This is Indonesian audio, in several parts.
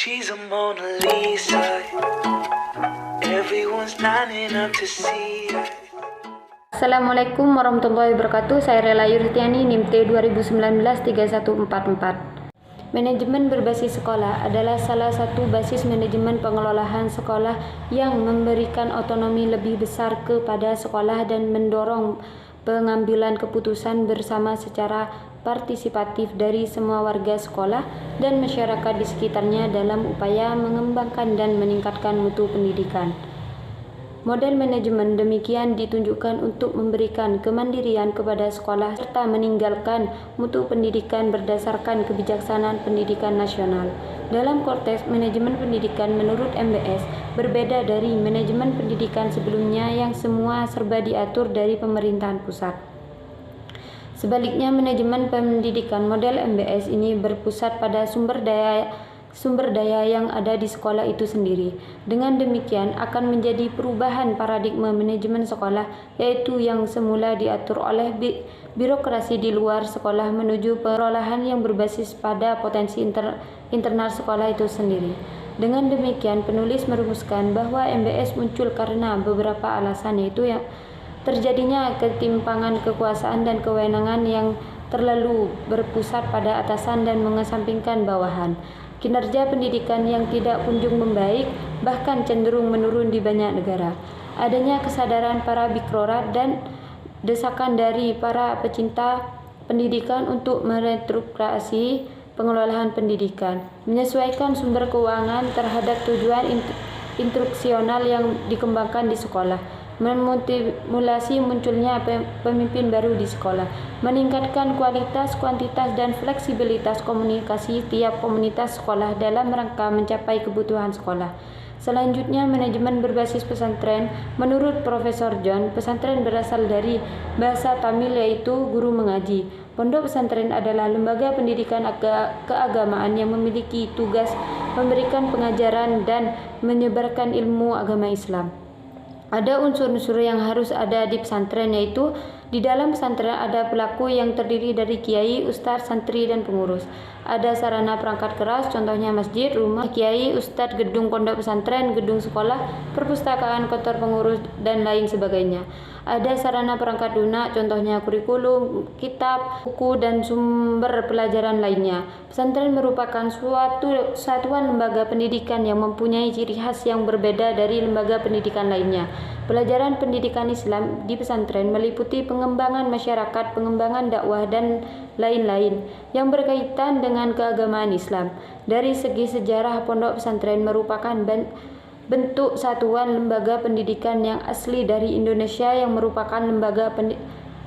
She's a Mona Lisa. Everyone's lining up to see her. Assalamualaikum warahmatullahi wabarakatuh. Saya Rela Yurtiani, NIM T 2019-3144. Manajemen berbasis sekolah adalah salah satu basis manajemen pengelolaan sekolah yang memberikan otonomi lebih besar kepada sekolah dan mendorong pengambilan keputusan bersama secara partisipatif dari semua warga sekolah dan masyarakat di sekitarnya dalam upaya mengembangkan dan meningkatkan mutu pendidikan. Model manajemen demikian ditunjukkan untuk memberikan kemandirian kepada sekolah serta meninggalkan mutu pendidikan berdasarkan kebijaksanaan pendidikan nasional. Dalam konteks manajemen pendidikan menurut MBS berbeda dari manajemen pendidikan sebelumnya yang semua serba diatur dari pemerintahan pusat. Sebaliknya, manajemen pendidikan model MBS ini berpusat pada sumber daya yang ada di sekolah itu sendiri. Dengan demikian akan menjadi perubahan paradigma manajemen sekolah, yaitu yang semula diatur oleh birokrasi di luar sekolah menuju pengelolaan yang berbasis pada potensi internal sekolah itu sendiri. Dengan demikian, penulis merumuskan bahwa MBS muncul karena beberapa alasan, yaitu yang terjadinya ketimpangan kekuasaan dan kewenangan yang terlalu berpusat pada atasan dan mengesampingkan bawahan. Kinerja pendidikan yang tidak kunjung membaik, bahkan cenderung menurun di banyak negara. Adanya kesadaran para birokrat dan desakan dari para pecinta pendidikan untuk merestrukturasi pengelolaan pendidikan, menyesuaikan sumber keuangan terhadap tujuan instruksional yang dikembangkan di sekolah, memotivasi munculnya pemimpin baru di sekolah, meningkatkan kualitas, kuantitas, dan fleksibilitas komunikasi tiap komunitas sekolah dalam rangka mencapai kebutuhan sekolah. Selanjutnya, manajemen berbasis pesantren. Menurut Profesor John, pesantren berasal dari bahasa Tamil yaitu guru mengaji. Pondok pesantren adalah lembaga pendidikan keagamaan yang memiliki tugas memberikan pengajaran dan menyebarkan ilmu agama Islam. Ada unsur-unsur yang harus ada di pesantren, yaitu di dalam pesantren ada pelaku yang terdiri dari kiai, ustadz, santri, dan pengurus. Ada sarana perangkat keras, contohnya masjid, rumah kiai, ustadz, gedung pondok pesantren, gedung sekolah, perpustakaan, kantor pengurus, dan lain sebagainya. Ada sarana perangkat lunak, contohnya kurikulum, kitab, buku, dan sumber pelajaran lainnya. Pesantren merupakan suatu satuan lembaga pendidikan yang mempunyai ciri khas yang berbeda dari lembaga pendidikan lainnya. Pelajaran pendidikan Islam di pesantren meliputi pengembangan masyarakat, pengembangan dakwah, dan lain-lain yang berkaitan dengan keagamaan Islam. Dari segi sejarah, pondok pesantren merupakan bentuk satuan lembaga pendidikan yang asli dari Indonesia yang merupakan lembaga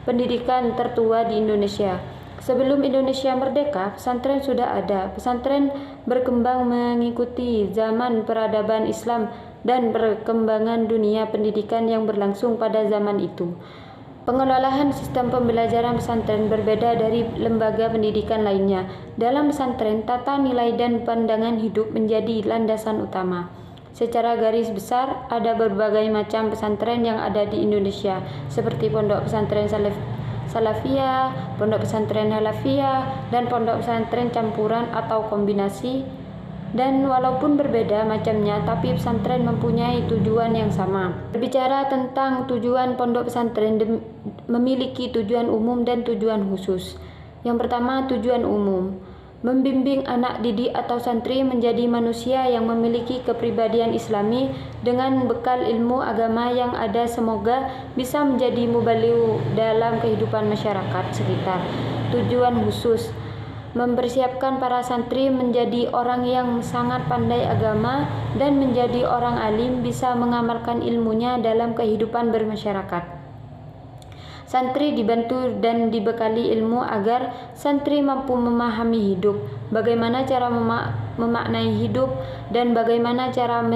pendidikan tertua di Indonesia. Sebelum Indonesia merdeka, pesantren sudah ada. Pesantren berkembang mengikuti zaman peradaban Islam dan perkembangan dunia pendidikan yang berlangsung pada zaman itu. Pengelolaan sistem pembelajaran pesantren berbeda dari lembaga pendidikan lainnya. Dalam pesantren, tata nilai dan pandangan hidup menjadi landasan utama. Secara garis besar, ada berbagai macam pesantren yang ada di Indonesia, seperti pondok pesantren Salafiyah, pondok pesantren Halafiyah, dan pondok pesantren campuran atau kombinasi. Dan walaupun berbeda macamnya, tapi pesantren mempunyai tujuan yang sama. Berbicara tentang tujuan pondok pesantren memiliki tujuan umum dan tujuan khusus. Yang pertama, tujuan umum. Membimbing anak didik atau santri menjadi manusia yang memiliki kepribadian Islami dengan bekal ilmu agama yang ada, semoga bisa menjadi mubaligh dalam kehidupan masyarakat sekitar. Tujuan khusus. Mempersiapkan para santri menjadi orang yang sangat pandai agama dan menjadi orang alim, bisa mengamalkan ilmunya dalam kehidupan bermasyarakat. Santri dibantu dan dibekali ilmu agar santri mampu memahami hidup, bagaimana cara memaknai hidup, dan bagaimana cara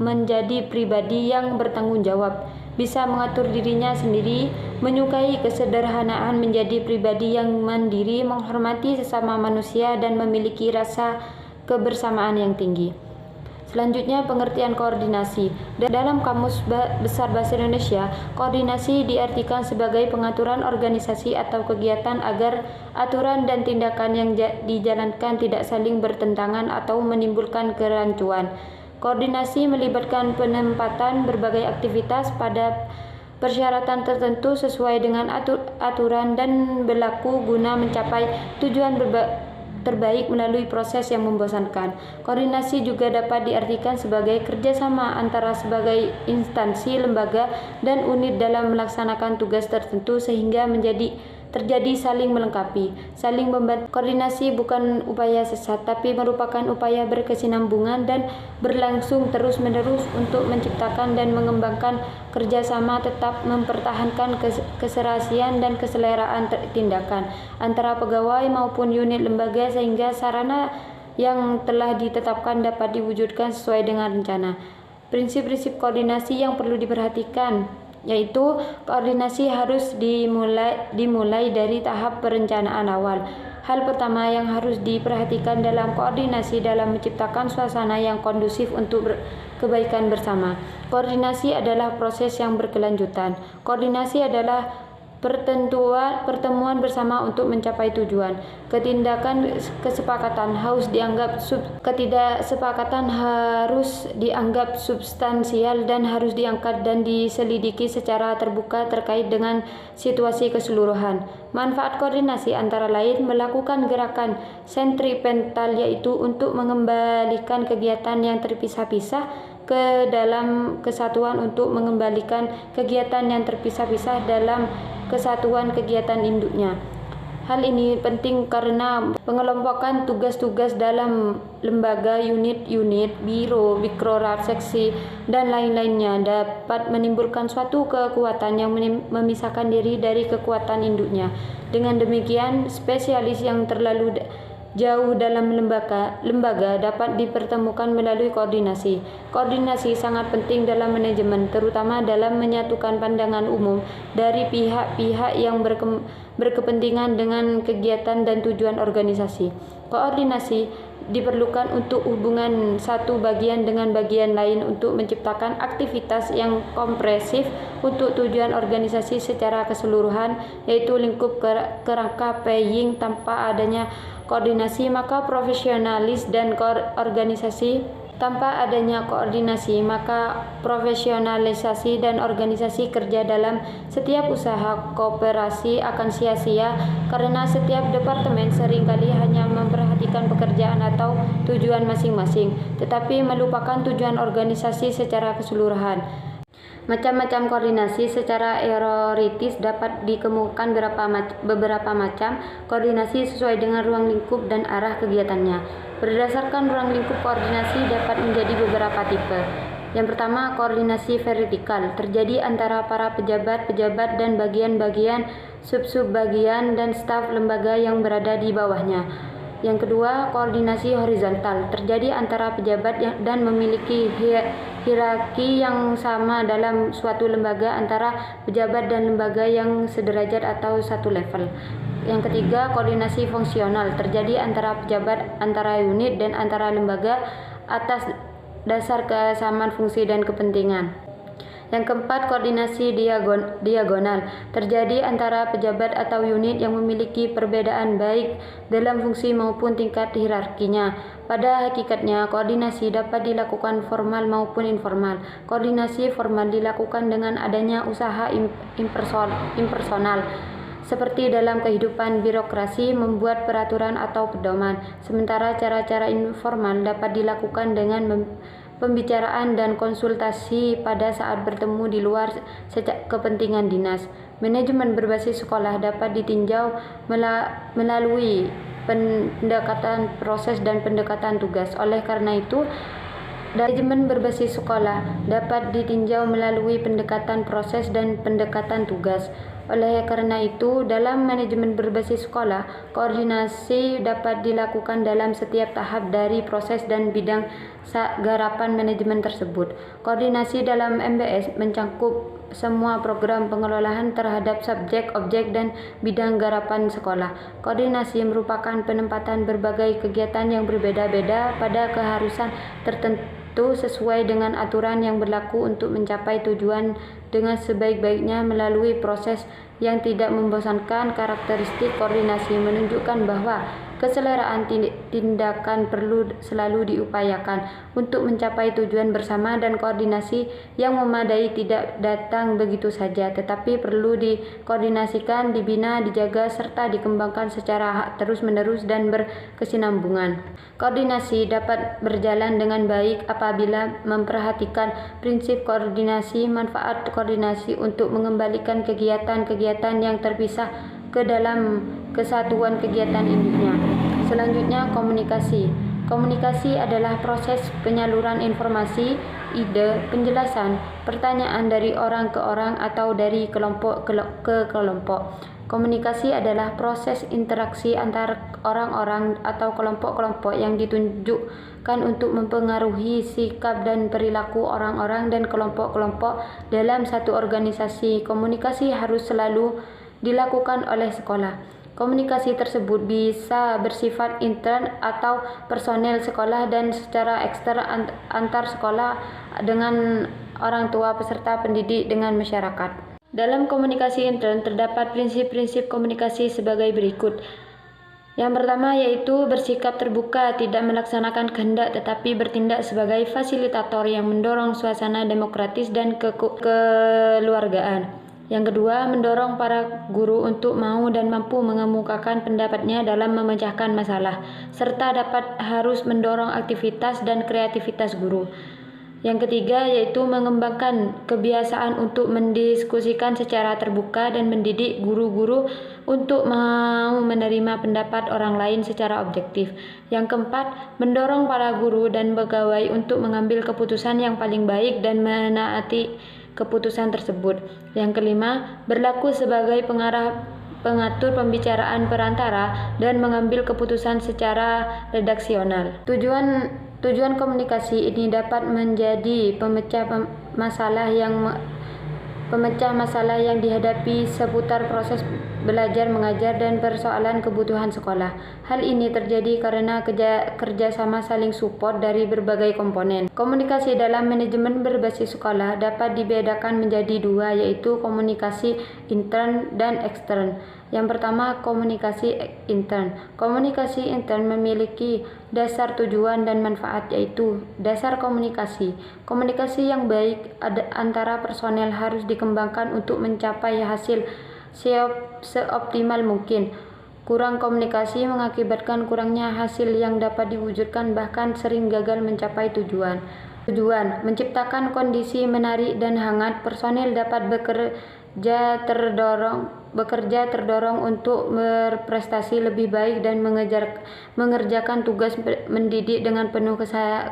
menjadi pribadi yang bertanggung jawab, bisa mengatur dirinya sendiri, menyukai kesederhanaan, menjadi pribadi yang mandiri, menghormati sesama manusia, dan memiliki rasa kebersamaan yang tinggi. Selanjutnya, pengertian koordinasi. Dalam Kamus Besar Bahasa Indonesia, koordinasi diartikan sebagai pengaturan organisasi atau kegiatan agar aturan dan tindakan yang dijalankan tidak saling bertentangan atau menimbulkan kerancuan. Koordinasi melibatkan penempatan berbagai aktivitas pada persyaratan tertentu sesuai dengan aturan dan berlaku guna mencapai tujuan terbaik melalui proses yang membosankan. Koordinasi juga dapat diartikan sebagai kerjasama antara sebagai instansi, lembaga, dan unit dalam melaksanakan tugas tertentu sehingga terjadi saling melengkapi, saling membantu. Koordinasi bukan upaya sesat, tapi merupakan upaya berkesinambungan dan berlangsung terus-menerus untuk menciptakan dan mengembangkan kerjasama, tetap mempertahankan keserasian dan keseleraan tindakan antara pegawai maupun unit lembaga sehingga sarana yang telah ditetapkan dapat diwujudkan sesuai dengan rencana. Prinsip-prinsip koordinasi yang perlu diperhatikan yaitu koordinasi harus dimulai dari tahap perencanaan awal. Hal pertama yang harus diperhatikan dalam koordinasi dalam menciptakan suasana yang kondusif untuk kebaikan bersama. Koordinasi adalah proses yang berkelanjutan. Koordinasi adalah pertemuan bersama untuk mencapai tujuan. Ketidaksepakatan harus dianggap substansial dan harus diangkat dan diselidiki secara terbuka terkait dengan situasi keseluruhan. Manfaat koordinasi antara lain melakukan gerakan sentripetal, yaitu untuk mengembalikan kegiatan yang terpisah-pisah ke dalam kesatuan, untuk mengembalikan kegiatan yang terpisah-pisah dalam kesatuan kegiatan induknya. Hal ini penting karena pengelompokan tugas-tugas dalam lembaga, unit-unit, biro, bikrorat, seksi, dan lain-lainnya dapat menimbulkan suatu kekuatan yang memisahkan diri dari kekuatan induknya. Dengan demikian, spesialis yang terlalu jauh dalam lembaga dapat dipertemukan melalui koordinasi. Koordinasi sangat penting dalam manajemen, terutama dalam menyatukan pandangan umum dari pihak-pihak yang berkepentingan dengan kegiatan dan tujuan organisasi. Koordinasi diperlukan untuk hubungan satu bagian dengan bagian lain untuk menciptakan aktivitas yang kompresif untuk tujuan organisasi secara keseluruhan, yaitu lingkup kerangka paying. Tanpa adanya koordinasi maka profesionalisasi dan organisasi kerja dalam setiap usaha kooperasi akan sia-sia karena setiap departemen seringkali hanya memperhatikan pekerjaan atau tujuan masing-masing, tetapi melupakan tujuan organisasi secara keseluruhan. Macam-macam koordinasi secara eroritis dapat dikemukakan beberapa macam koordinasi sesuai dengan ruang lingkup dan arah kegiatannya. Berdasarkan ruang lingkup, koordinasi dapat menjadi beberapa tipe. Yang pertama, koordinasi vertikal, terjadi antara para pejabat dan bagian-bagian, sub-bagian, dan staf lembaga yang berada di bawahnya. Yang kedua, koordinasi horizontal, terjadi antara pejabat dan memiliki hierarki yang sama dalam suatu lembaga, antara pejabat dan lembaga yang sederajat atau satu level. Yang ketiga, koordinasi fungsional, terjadi antara pejabat, antara unit, dan antara lembaga atas dasar kesamaan fungsi dan kepentingan. Yang keempat, koordinasi diagonal, terjadi antara pejabat atau unit yang memiliki perbedaan baik dalam fungsi maupun tingkat hierarkinya. Pada hakikatnya, koordinasi dapat dilakukan formal maupun informal. Koordinasi formal dilakukan dengan adanya usaha impersonal, seperti dalam kehidupan birokrasi, membuat peraturan atau pedoman. Sementara cara-cara informal dapat dilakukan dengan pembicaraan dan konsultasi pada saat bertemu di luar kepentingan dinas. Manajemen berbasis sekolah dapat ditinjau melalui pendekatan proses dan pendekatan tugas. Oleh karena itu, manajemen berbasis sekolah dapat ditinjau melalui pendekatan proses dan pendekatan tugas. Oleh karena itu, dalam manajemen berbasis sekolah, koordinasi dapat dilakukan dalam setiap tahap dari proses dan bidang garapan manajemen tersebut. Koordinasi dalam MBS mencangkup semua program pengelolaan terhadap subjek, objek, dan bidang garapan sekolah. Koordinasi merupakan penempatan berbagai kegiatan yang berbeda-beda pada keharusan tertentu itu sesuai dengan aturan yang berlaku untuk mencapai tujuan dengan sebaik-baiknya melalui proses yang tidak membosankan. Karakteristik koordinasi menunjukkan bahwa keseleraan tindakan perlu selalu diupayakan untuk mencapai tujuan bersama, dan koordinasi yang memadai tidak datang begitu saja, tetapi perlu dikoordinasikan, dibina, dijaga, serta dikembangkan secara terus-menerus dan berkesinambungan. Koordinasi dapat berjalan dengan baik apabila memperhatikan prinsip koordinasi. Manfaat koordinasi untuk mengembalikan kegiatan-kegiatan yang terpisah ke dalam kesatuan kegiatan induknya. Selanjutnya, komunikasi. Komunikasi adalah proses penyaluran informasi, ide, penjelasan, pertanyaan dari orang ke orang atau dari kelompok ke kelompok. Komunikasi adalah proses interaksi antar orang-orang atau kelompok-kelompok yang ditunjukkan untuk mempengaruhi sikap dan perilaku orang-orang dan kelompok-kelompok dalam satu organisasi. Komunikasi harus selalu dilakukan oleh sekolah. Komunikasi tersebut bisa bersifat intern atau personel sekolah dan secara ekstern antar sekolah dengan orang tua, peserta pendidik, dengan masyarakat. Dalam komunikasi intern terdapat prinsip-prinsip komunikasi sebagai berikut. Yang pertama yaitu bersikap terbuka, tidak melaksanakan kehendak tetapi bertindak sebagai fasilitator yang mendorong suasana demokratis dan kekeluargaan. Yang kedua, mendorong para guru untuk mau dan mampu mengemukakan pendapatnya dalam memecahkan masalah, serta harus mendorong aktivitas dan kreativitas guru. Yang ketiga, yaitu mengembangkan kebiasaan untuk mendiskusikan secara terbuka dan mendidik guru-guru untuk mau menerima pendapat orang lain secara objektif. Yang keempat, mendorong para guru dan pegawai untuk mengambil keputusan yang paling baik dan menaati keputusan tersebut. Yang kelima, berlaku sebagai pengatur pembicaraan perantara dan mengambil keputusan secara redaksional. Tujuan komunikasi ini dapat menjadi pemecah masalah yang dihadapi seputar proses belajar mengajar dan persoalan kebutuhan sekolah. Hal ini terjadi karena kerjasama saling support dari berbagai komponen. Komunikasi dalam manajemen berbasis sekolah dapat dibedakan menjadi dua, yaitu komunikasi intern dan ekstern. Yang pertama, komunikasi intern. Komunikasi intern memiliki dasar tujuan dan manfaat, yaitu dasar komunikasi. Komunikasi yang baik antara personel harus dikembangkan untuk mencapai hasil seoptimal mungkin. Kurang komunikasi mengakibatkan kurangnya hasil yang dapat diwujudkan, bahkan sering gagal mencapai tujuan. Menciptakan kondisi menarik dan hangat. Personel dapat bekerja terdorong untuk berprestasi lebih baik dan mengerjakan tugas mendidik dengan penuh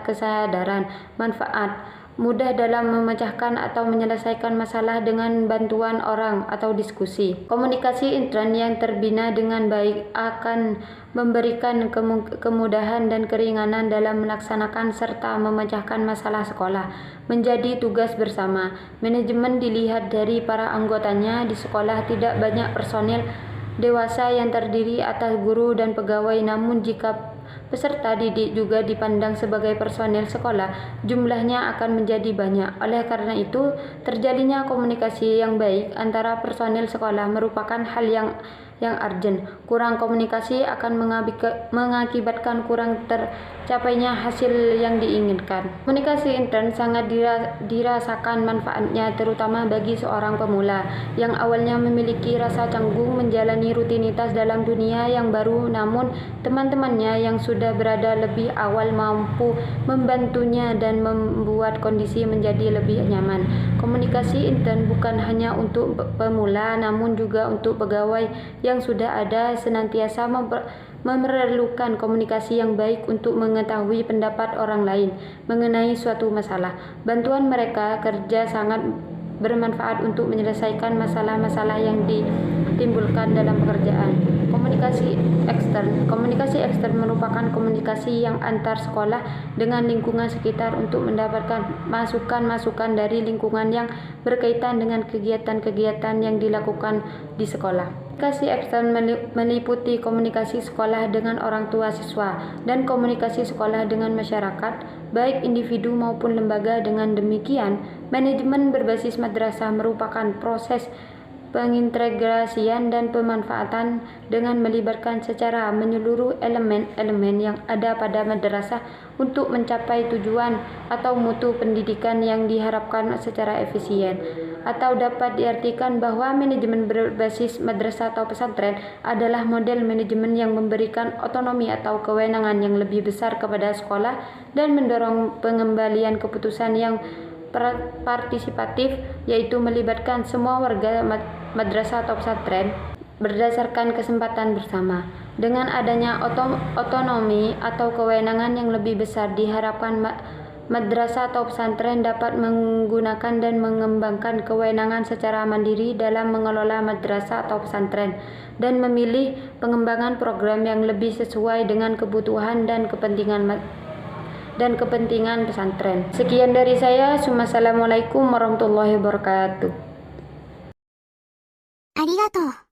kesadaran. Manfaat: mudah dalam memecahkan atau menyelesaikan masalah dengan bantuan orang atau diskusi. Komunikasi intern yang terbina dengan baik akan memberikan kemudahan dan keringanan dalam melaksanakan serta memecahkan masalah sekolah menjadi tugas bersama. Manajemen dilihat dari para anggotanya. Di sekolah tidak banyak personel dewasa yang terdiri atas guru dan pegawai, namun jika peserta didik juga dipandang sebagai personel sekolah, jumlahnya akan menjadi banyak. Oleh karena itu, terjalinnya komunikasi yang baik antara personel sekolah merupakan hal yang urgent. Kurang komunikasi akan mengakibatkan kurang tercapainya hasil yang diinginkan. Komunikasi intern sangat dirasakan manfaatnya, terutama bagi seorang pemula yang awalnya memiliki rasa canggung menjalani rutinitas dalam dunia yang baru, namun teman-temannya yang sudah berada lebih awal mampu membantunya dan membuat kondisi menjadi lebih nyaman. Komunikasi intern bukan hanya untuk pemula, namun juga untuk pegawai yang sudah ada, senantiasa memerlukan komunikasi yang baik untuk mengetahui pendapat orang lain mengenai suatu masalah. Bantuan mereka kerja sangat bermanfaat untuk menyelesaikan masalah-masalah yang ditimbulkan dalam pekerjaan. Komunikasi ekstern merupakan komunikasi yang antar sekolah dengan lingkungan sekitar untuk mendapatkan masukan-masukan dari lingkungan yang berkaitan dengan kegiatan-kegiatan yang dilakukan di sekolah. Komunikasi ekstern meliputi komunikasi sekolah dengan orang tua siswa dan komunikasi sekolah dengan masyarakat, baik individu maupun lembaga. Dengan demikian, manajemen berbasis madrasah merupakan proses pengintegrasian dan pemanfaatan dengan melibatkan secara menyeluruh elemen-elemen yang ada pada madrasah untuk mencapai tujuan atau mutu pendidikan yang diharapkan secara efisien. Atau dapat diartikan bahwa manajemen berbasis madrasah atau pesantren adalah model manajemen yang memberikan otonomi atau kewenangan yang lebih besar kepada sekolah dan mendorong pengembalian keputusan yang partisipatif, yaitu melibatkan semua warga madrasah atau pesantren berdasarkan kesempatan bersama. Dengan adanya otonomi atau kewenangan yang lebih besar, diharapkan madrasah atau pesantren dapat menggunakan dan mengembangkan kewenangan secara mandiri dalam mengelola madrasah atau pesantren dan memilih pengembangan program yang lebih sesuai dengan kebutuhan dan kepentingan pesantren. Sekian dari saya. Wassalamualaikum warahmatullahi wabarakatuh. ありがとう。